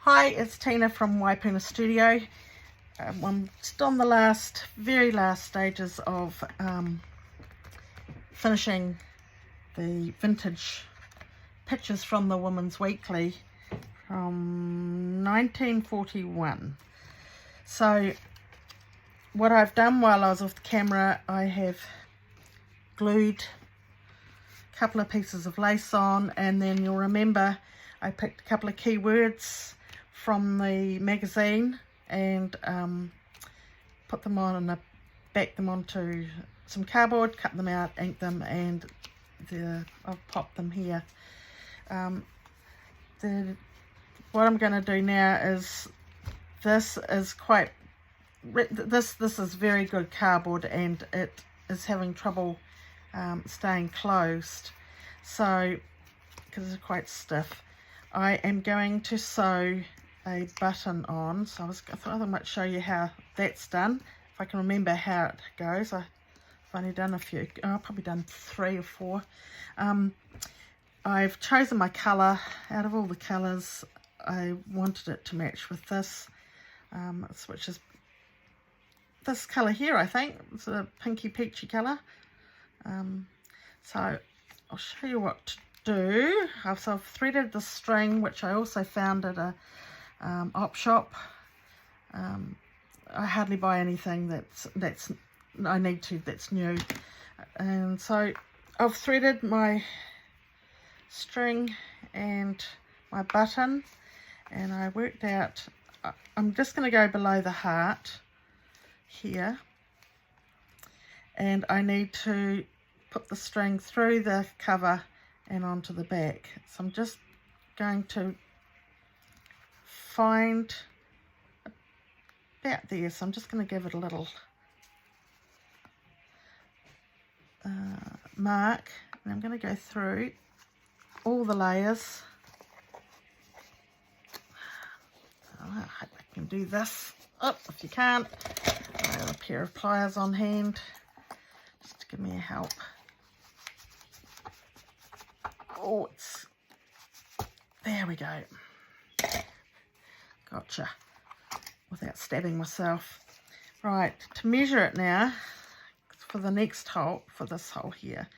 Hi, it's Tina from Waipuna Studio. I'm still on the very last stages of finishing the vintage pictures from the Women's Weekly from 1941. So what I've done while I was off the camera, I have glued a couple of pieces of lace on, and then you'll remember I picked a couple of keywords from the magazine and put them on, and I backed them onto some cardboard, cut them out, inked them, and I've popped them here. What I'm going to do now is, this is very good cardboard, and it is having trouble staying closed, so because it's quite stiff. I am going to sew a button on, so I thought I might show you how that's done, if I can remember how it goes. I've only done a few. I've probably done 3 or 4. I've chosen my colour. Out of all the colours, I wanted it to match with this, which is this colour here. I think it's a pinky peachy colour. So I'll show you what to do. I've threaded the string, which I also found at a op shop. I hardly buy anything that's new, and so I've threaded my string and my button, and I worked out I'm just going to go below the heart here, and I need to put the string through the cover and onto the back. So I'm just going to find about there, so I'm just going to give it a little mark, and I'm going to go through all the layers. I hope I can do this. If you can't, I have a pair of pliers on hand just to give me a help. There we go. Gotcha. Without stabbing myself. Right, to measure it now for the next hole, for this hole here.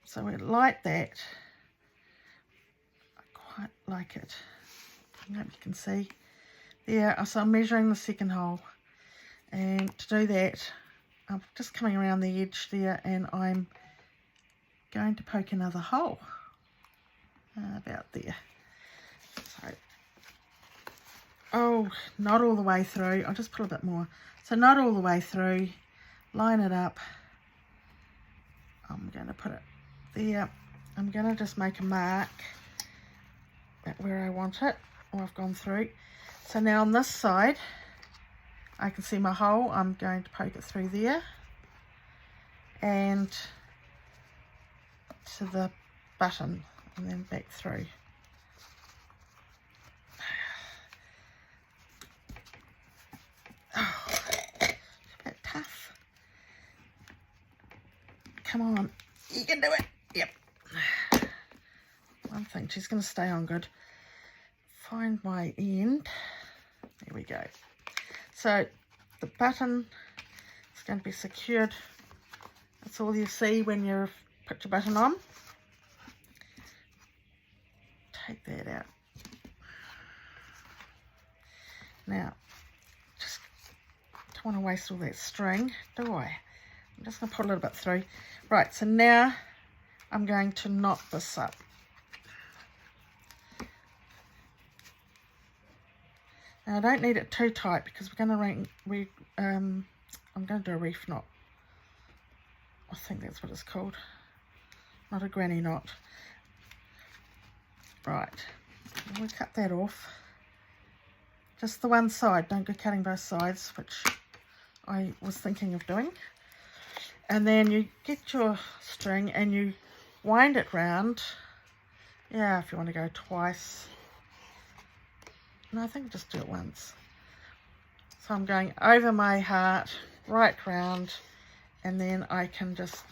So we like that. I quite like it. I hope you can see. There, so I'm measuring the second hole. And to do that, I'm just coming around the edge there, and I'm going to poke another hole about there. So, not all the way through. I'll just put a bit more. So not all the way through. Line it up. I'm going to put it there. I'm going to just make a mark at where I want it, or I've gone through. So now on this side, I can see my hole. I'm going to poke it through there and to the button, and then back through. Come on, you can do it. Yep. One thing, she's going to stay on good. Find my end. There we go. So the button is going to be secured. That's all you see when you put your button on. Take that out. Now, just don't want to waste all that string, do I? I'm just going to put a little bit through. Right, so now I'm going to knot this up. Now I don't need it too tight, because we're going to I'm going to do a reef knot. I think that's what it's called. Not a granny knot. Right, we'll cut that off. Just the one side, don't go cutting both sides, which I was thinking of doing. And then you get your string and you wind it round. Yeah, if you want to go twice. No, I think just do it once. So I'm going over my heart, right round, and then I can just,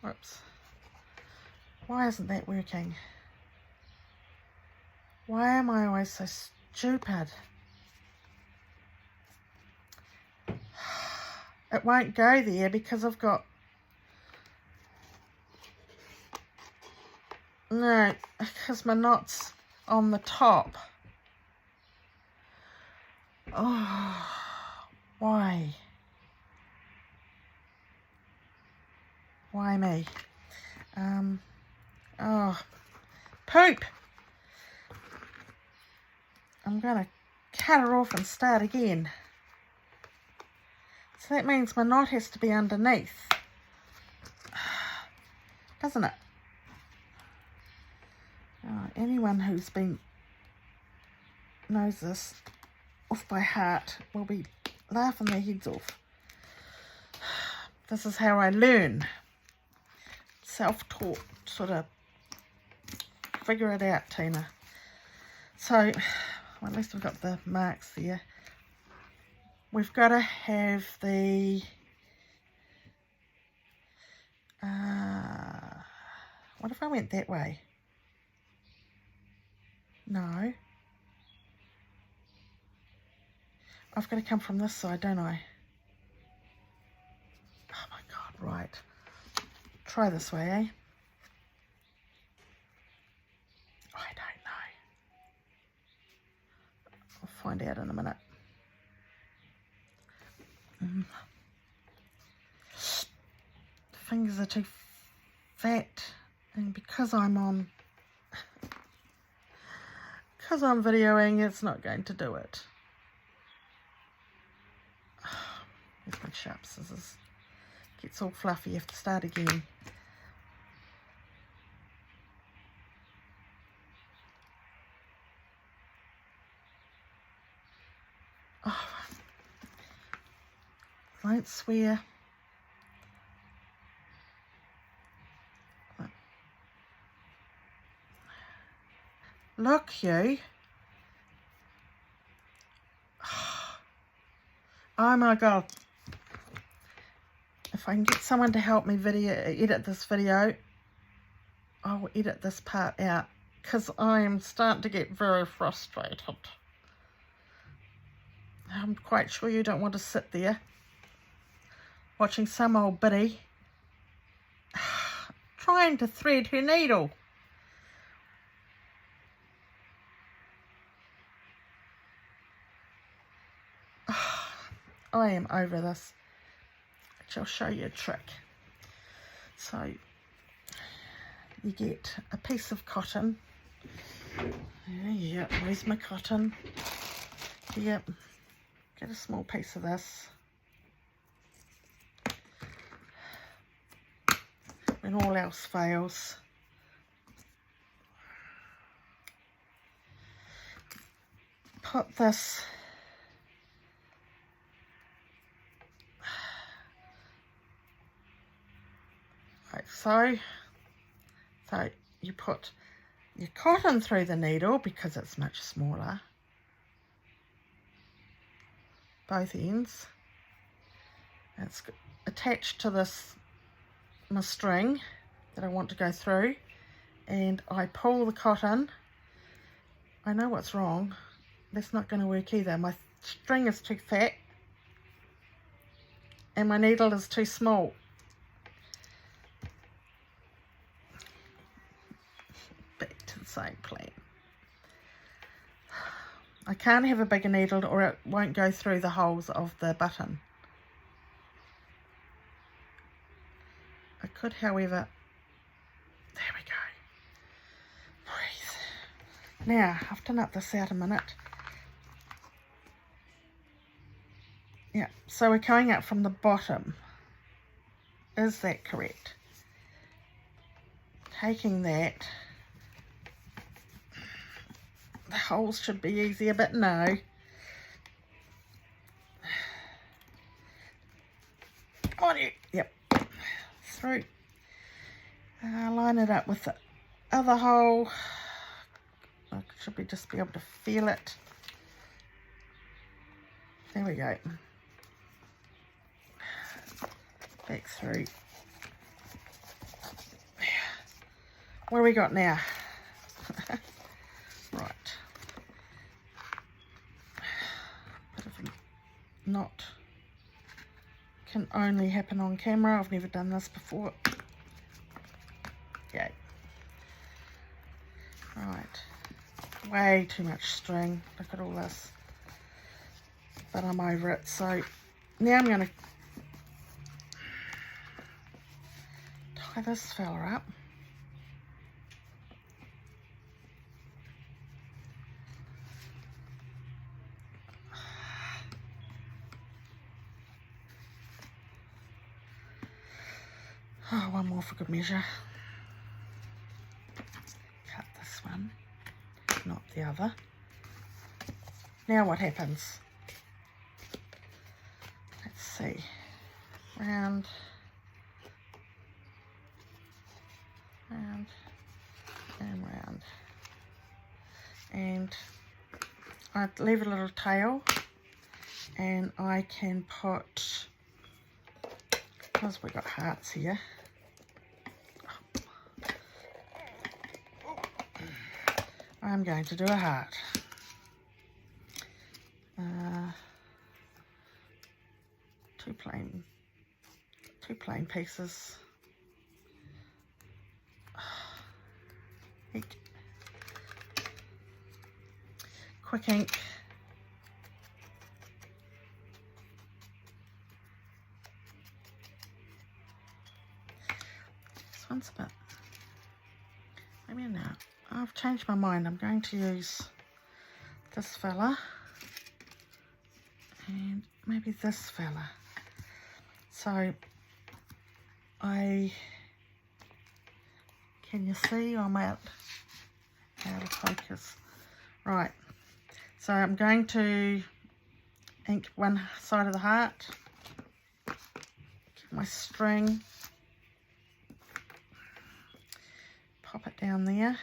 whoops. Why isn't that working? Why am I always so Stupid. It won't go there because I've got... No, because my knot's on the top. Oh, why? Why me? Oh, poop. I'm going to cut her off and start again. So that means my knot has to be underneath. Doesn't it? Oh, anyone who's been knows this off by heart will be laughing their heads off. This is how I learn. Self-taught, sort of figure it out, Tina. So, well, at least we've got the marks there. We've got to have the, what if I went that way? No. I've got to come from this side, don't I? Oh my God, right. Try this way, eh? I don't know. I'll find out in a minute. Fingers are too fat, and because I'm videoing, it's not going to do it. Here's my sharp scissors. Gets all fluffy, you have to start again. Oh, don't swear. Look, you. Oh my God. If I can get someone to help me edit this video, I will edit this part out because I am starting to get very frustrated. I'm quite sure you don't want to sit there watching some old biddy trying to thread her needle. I am over this. I'll show you a trick. So you get a piece of cotton. Yeah, where's my cotton? Yep, get a small piece of this. When all else fails, put this like so. So you put your cotton through the needle because it's much smaller, both ends. It's attached to this my string that I want to go through, and I pull the cotton. I know what's wrong. That's not going to work either. My string is too fat and my needle is too small. Back to the same plan. I can't have a bigger needle or it won't go through the holes of the button. I could, however, there we go. Breathe. Now, I've done up this out a minute. Yeah, so we're coming up from the bottom. Is that correct? Taking that, the holes should be easier, but no. On you. Yep. Through. Line it up with the other hole. I should just be able to feel it. There we go. Back through. What do we got now? Right. not, can only happen on camera. I've never done this before. Yay. Right, way too much string. Look at all this. But I'm over it. So now I'm going to tie this fella up. Oh, one more for good measure. Cut this one, not the other. Now what happens? Let's see. Round, round, and round. And I leave a little tail, and I can put, because we've got hearts here, I'm going to do a heart. Two plain pieces. Ink. Quick ink. This one's a bit, maybe now. I've changed my mind. I'm going to use this fella and maybe this fella. So can you see I'm out of focus? Right, so I'm going to ink one side of the heart, get my string, pop it down there,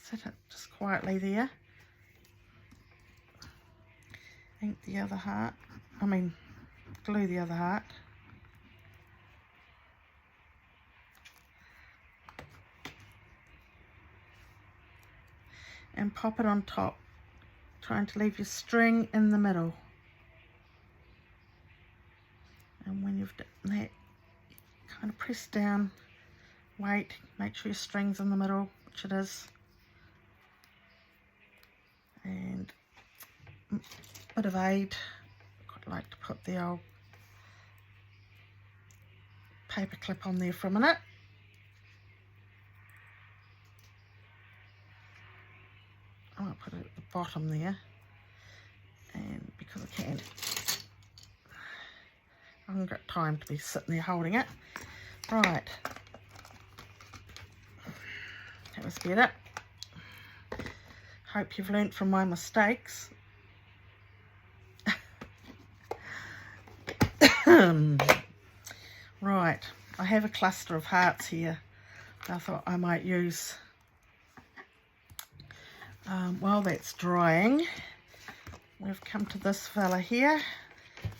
set it just quietly there, ink the other heart, glue the other heart, and pop it on top, trying to leave your string in the middle. And when you've done that, kind of press down, wait, make sure your string's in the middle, which it is, and a bit of aid. I'd like to put the old paper clip on there for a minute. I might put it at the bottom there, and because I can, I haven't got time to be sitting there holding it. Right, that was better. Hope you've learnt from my mistakes. Right, I have a cluster of hearts here that I thought I might use while that's drying. We've come to this fella here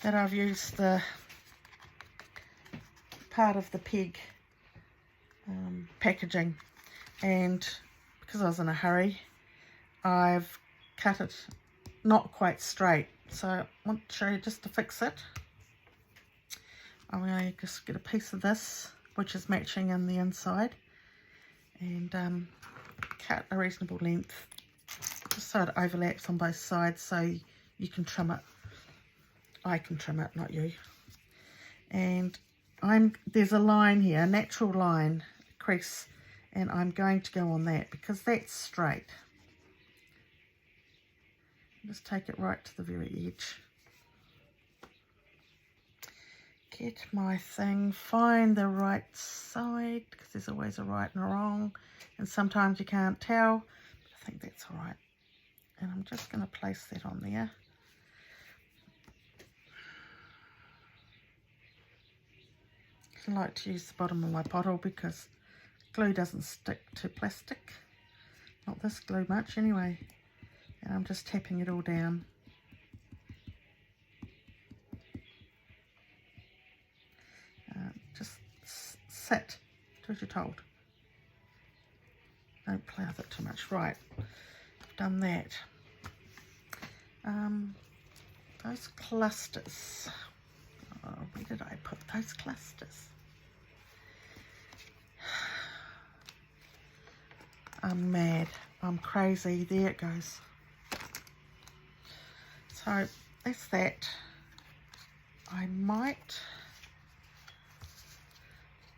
that I've used the part of the peg packaging, and because I was in a hurry, I've cut it not quite straight, so I want to show you just to fix it. I'm going to just get a piece of this which is matching in the inside, and cut a reasonable length just so it overlaps on both sides, so you can trim it. I can trim it, not you. And there's a line here, a natural line, crease, and I'm going to go on that because that's straight. Just take it right to the very edge. Get my thing, find the right side, because there's always a right and a wrong, and sometimes you can't tell, but I think that's all right. And I'm just going to place that on there. I like to use the bottom of my bottle because glue doesn't stick to plastic. Not this glue much anyway. And I'm just tapping it all down. Just sit, do as you're told. Don't play with it too much. Right, I've done that. those clusters. Oh, where did I put those clusters? I'm mad. I'm crazy. There it goes. So that's that. I might,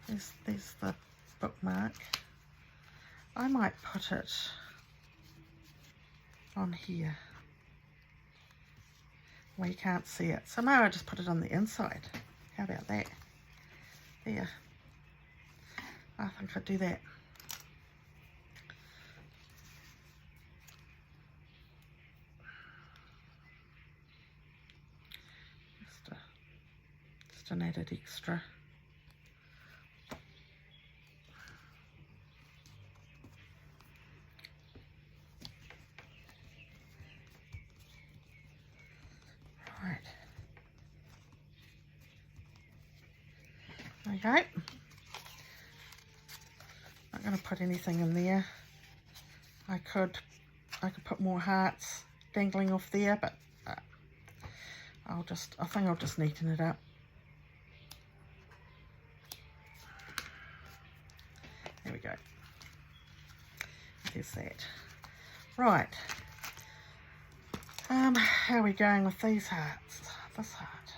there's the bookmark. I might put it on here where you can't see it. So maybe I'll just put it on the inside. How about that? There. I think I'd do that. Just an added extra. Right. There we go. Not going to put anything in there. I could put more hearts dangling off there, but I think I'll just neaten it up. There we go. There's that. Right. How are we going with these hearts? This heart.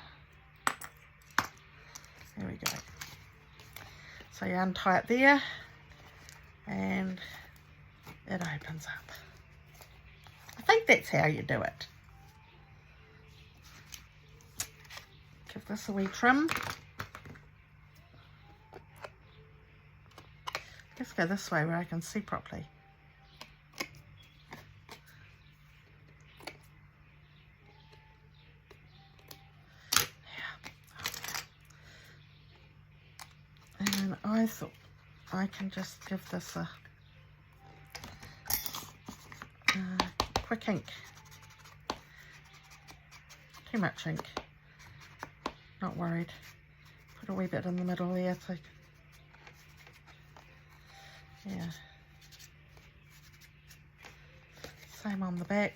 There we go. So you untie it there, and it opens up. I think that's how you do it. Give this a wee trim. Let's go this way where I can see properly. And I thought I can just give this a quick ink. Too much ink. Not worried. Put a wee bit in the middle there so yeah. Same on the back.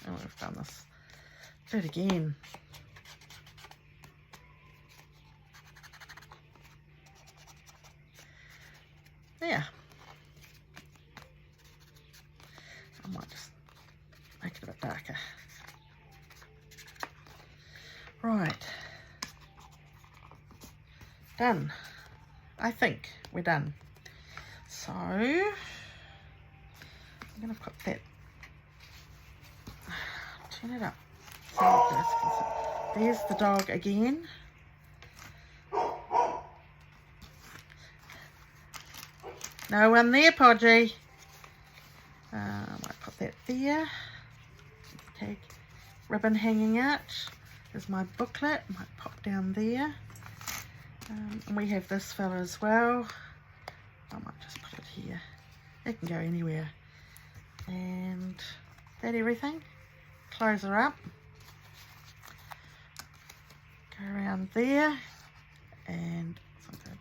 Oh, we've done this. Do it again. Yeah. I might just make it a bit darker. Right. Done. I think we're done. So I'm going to put that, turn it up. So you guys can see. There's the dog again. No one there, Podgy. I might put that there. Tag ribbon hanging out. There's my booklet. Might pop down there. And we have this fella as well. I might just put it here. It can go anywhere. And that everything. Close her up. Go around there. And something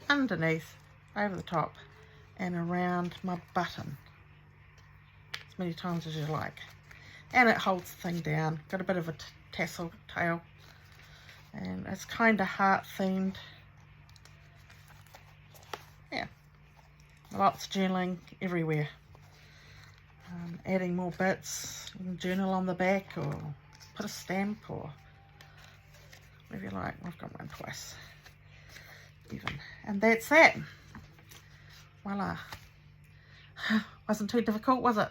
underneath, over the top, and around my button. As many times as you like. And it holds the thing down. Got a bit of a tassel tail. And it's kind of heart themed. Yeah. Lots of journaling everywhere. Adding more bits. You can journal on the back or put a stamp or whatever you like. I've got one twice. Even. And that's that. Voila. Wasn't too difficult, was it?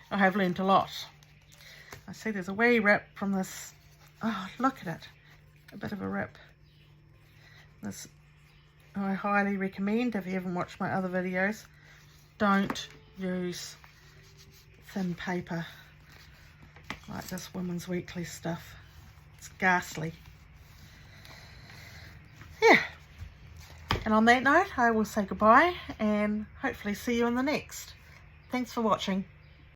I have learnt a lot. I see there's a wee rip from this. Oh, look at it. A bit of a rip. This I highly recommend if you haven't watched my other videos. Don't use thin paper like this Women's Weekly stuff. It's ghastly. Yeah. And on that note, I will say goodbye and hopefully see you in the next. Thanks for watching.